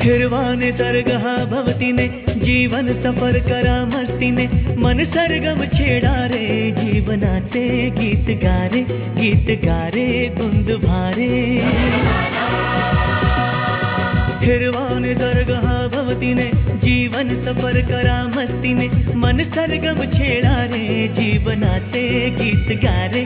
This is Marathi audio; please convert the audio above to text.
हिरवाने दरगाह भवतीने जीवन सफर करा मस्तीने मन सरगम छेडा रे जीवनाचे गीत गारे गुंद भारे हिरवाने दरगाह भवतीने जीवन सफर करा मस्तीने मन सरगम छेडा रे जीवनाचे गीत गारे